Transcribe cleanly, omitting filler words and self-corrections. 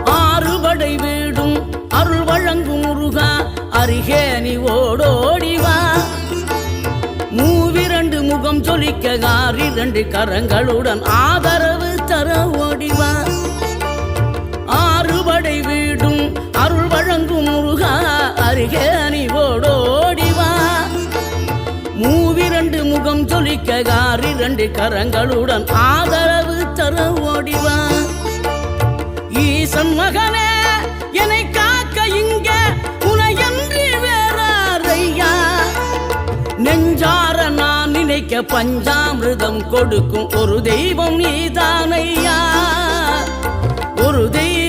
ஆறுபடை வீடும் அருள் வழங்கும் முருகா அருகே நீ ஓடோடிவா. மூவிரண்டு முகம் சொலிக்க ஆறிரண்டு கரங்களுடன் ஆதரவு தர ஓடிவா. ஆறுபடை வீடும் அருள் வழங்கும் முருகா அருகே நீ ஓடோடிவா. மூவிரண்டு முகம் சொலிக்க ஆறிரண்டு கரங்களுடன் ஆதரவு தர ஓடிவா. ஈசன் மகனே என்னை காக்க இங்க உனையன்றி வேறாரையா. நெஞ்சார நான் நினைக்க பஞ்சாமிர்தம் கொடுக்கும் ஒரு தெய்வம் நீதானையா. ஒரு தெய்வம்